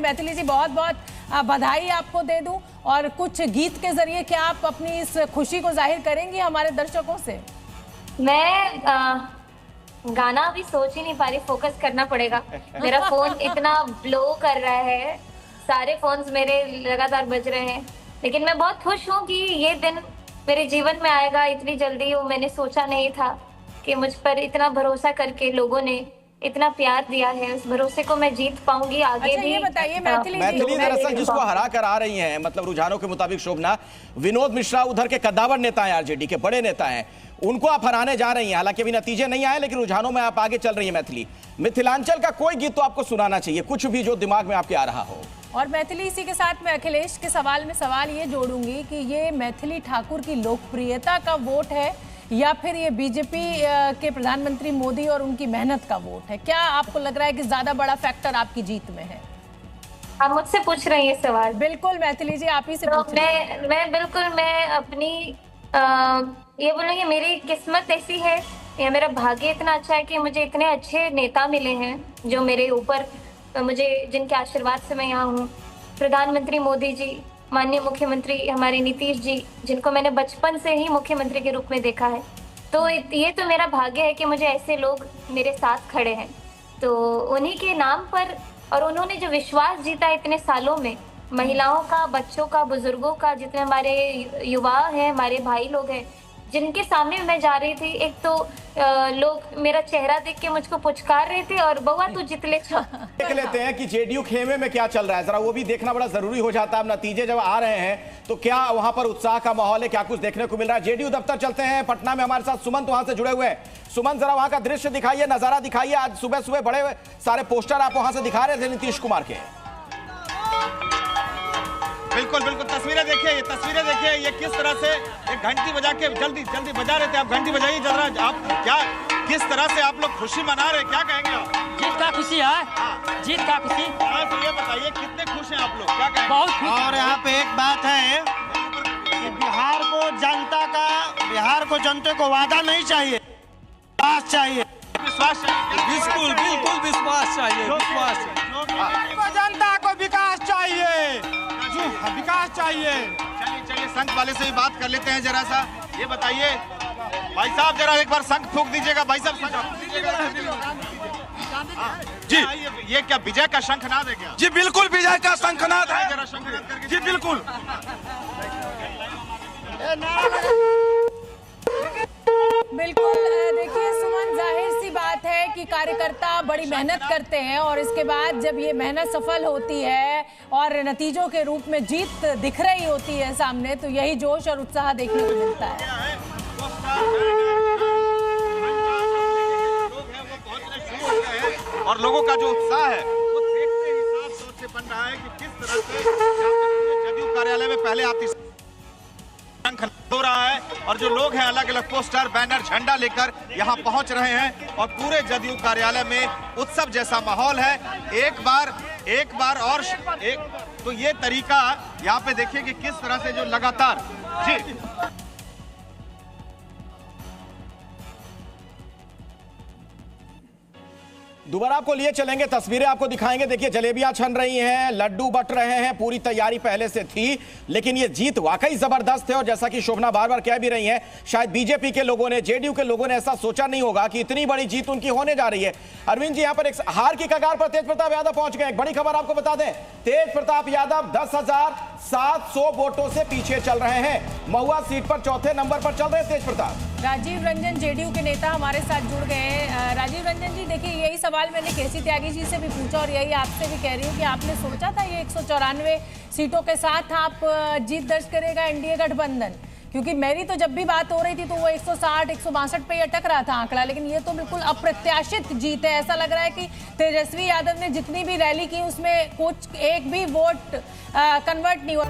मैथिली जी बहुत बहुत बधाई आपको दे दूं और कुछ गीत के जरिए क्या आप अपनी इस खुशी को जाहिर करेंगी हमारे दर्शकों से? मैं गाना अभी सोच ही नहीं पा रही, फोकस करना पड़ेगा। मेरा फोन इतना ब्लो कर रहा है, सारे फोन्स मेरे लगातार बज रहे हैं, लेकिन मैं बहुत खुश हूँ कि ये दिन मेरे जीवन में आएगा इतनी जल्दी। वो मैंने सोचा नहीं था कि मुझ पर इतना भरोसा करके लोगों ने इतना प्यार दिया है, उस भरोसे को मैं जीत पाऊंगी आगे। अच्छा, भी ये बताइए मैथिली दरअसल जिसको हरा कर आ रही हैं, मतलब रुझानों के मुताबिक शोभना, विनोद मिश्रा उधर के कद्दावर नेता हैं, आरजेडी के बड़े नेता हैं, उनको आप हराने जा रही हैं। हालांकि अभी नतीजे नहीं आए, लेकिन रुझानों में आप आगे चल रही है। मैथिली, मिथिलांचल का कोई गीत तो आपको सुनाना चाहिए, कुछ भी जो दिमाग में आपके आ रहा हो। और मैथिली, इसी के साथ मैं अखिलेश के सवाल में सवाल ये जोड़ूंगी कि ये मैथिली ठाकुर की लोकप्रियता का वोट है या फिर ये बीजेपी के प्रधानमंत्री मोदी और उनकी मेहनत का वोट है? क्या आपको लग रहा है कि ज्यादा बड़ा फैक्टर आपकी जीत में है? आप मुझसे पूछ रही हैं सवाल? बिल्कुल मैथिली जी, आप ही से तो पूछ रही हैं। मैं अपनी ये बोलूँगी, मेरी किस्मत ऐसी है या मेरा भाग्य इतना अच्छा है कि मुझे इतने अच्छे नेता मिले हैं जो मेरे ऊपर, मुझे जिनके आशीर्वाद से मैं यहाँ हूँ। प्रधानमंत्री मोदी जी, माननीय मुख्यमंत्री हमारे नीतीश जी, जिनको मैंने बचपन से ही मुख्यमंत्री के रूप में देखा है। तो ये तो मेरा भाग्य है कि मुझे ऐसे लोग मेरे साथ खड़े हैं। तो उन्हीं के नाम पर, और उन्होंने जो विश्वास जीता इतने सालों में, महिलाओं का, बच्चों का, बुजुर्गों का, जितने हमारे युवा हैं, हमारे भाई लोग हैं, जिनके सामने मैं जा रही थी, एक तो लोग मेरा चेहरा देख के मुझको पुचकार रहे थे और बउआ तू जित ले। देख लेते हैं कि जेडीयू खेमे में क्या चल रहा है, जरा वो भी देखना बड़ा जरूरी हो जाता है। अब नतीजे जब आ रहे हैं तो क्या वहां पर उत्साह का माहौल है, क्या कुछ देखने को मिल रहा है? जेडीयू दफ्तर चलते हैं पटना में, हमारे साथ सुमंत वहां से जुड़े हुए हैं। सुमंत, जरा वहां का दृश्य दिखाइए, नजारा दिखाइए। आज सुबह सुबह बड़े सारे पोस्टर आप वहां से दिखा रहे थे नीतीश कुमार के। बिल्कुल बिल्कुल, तस्वीरें देखिए, ये तस्वीरें देखिए, ये किस तरह से एक घंटी बजा के जल्दी जल्दी बजा रहे थे। आप घंटी बजाइए जरा, आप क्या, किस तरह से आप लोग खुशी मना रहे हैं, क्या कहेंगे आप? जीत का खुशी है, जीत का खुशी। तो ये बताइए कितने खुश हैं आप लोग, क्या कहेंगे? बहुत खुश। और यहाँ पे एक बात है कि बिहार को जनता को वादा नहीं चाहिए, विश्वास चाहिए। विश्वास चाहिए, बिल्कुल बिल्कुल विश्वास चाहिए, विश्वास। जनता को विकास चाहिए, विकास चाहिए। चलिए शंख वाले से भी बात कर लेते हैं जरा सा। ये बताइए भाई साहब, जरा एक बार शंख फूंक दीजिएगा। भाई साहब शंख फूंक दीजिएगा जी। ये क्या विजय का शंखनाद है क्या? जी बिल्कुल विजय का शंखनाद है। जरा शंखनाद करके जी बिल्कुल। बिल्कुल, देखिए सुमन, जाहिर सी बात है कि कार्यकर्ता बड़ी मेहनत करते हैं और इसके बाद जब ये मेहनत सफल होती है और नतीजों के रूप में जीत दिख रही होती है सामने, तो यही जोश और उत्साह देखने को मिलता है। और लोगों का जो उत्साह है वो देखते ही साफ तौर से बन रहा है कि किस तरह से जदयू कार्यालय में पहले आती हो रहा है और जो लोग हैं अलग अलग पोस्टर, बैनर, झंडा लेकर यहाँ पहुंच रहे हैं और पूरे जदयू कार्यालय में उत्सव जैसा माहौल है। एक बार और एक तो ये तरीका यहाँ पे देखिए कि किस तरह से जो लगातार जी दोबारा आपको लिए चलेंगे, तस्वीरें आपको दिखाएंगे। देखिए जलेबियां छन रही हैं, लड्डू बट रहे हैं, पूरी तैयारी पहले से थी, लेकिन ये जीत वाकई जबरदस्त है। और जैसा कि शोभना बार बार कह भी रही हैं, शायद बीजेपी के लोगों ने, जेडीयू के लोगों ने ऐसा सोचा नहीं होगा कि इतनी बड़ी जीत उनकी होने जा रही है। अरविंद जी, यहाँ पर एक हार की कगार पर तेज प्रताप यादव पहुंच गए। एक बड़ी खबर आपको बता दें, तेज प्रताप यादव 10,700 वोटों से पीछे चल रहे हैं। महुआ सीट पर चौथे नंबर पर चल रहे हैं तेज प्रताप। राजीव रंजन, जेडीयू के नेता, हमारे साथ जुड़ गए। राजीव रंजन जी, देखिए यही सवाल मैंने केसी त्यागी जी से भी पूछा और यही आपसे भी कह रही हूँ कि आपने सोचा था ये 194 सीटों के साथ आप जीत दर्ज करेगा एनडीए गठबंधन? क्योंकि मेरी तो जब भी बात हो रही थी तो वो 160, 162 पे अटक रहा था आंकड़ा, लेकिन ये तो बिल्कुल अप्रत्याशित जीत है। ऐसा लग रहा है कि तेजस्वी यादव ने जितनी भी रैली की उसमें कुछ एक भी वोट कन्वर्ट नहीं हुआ।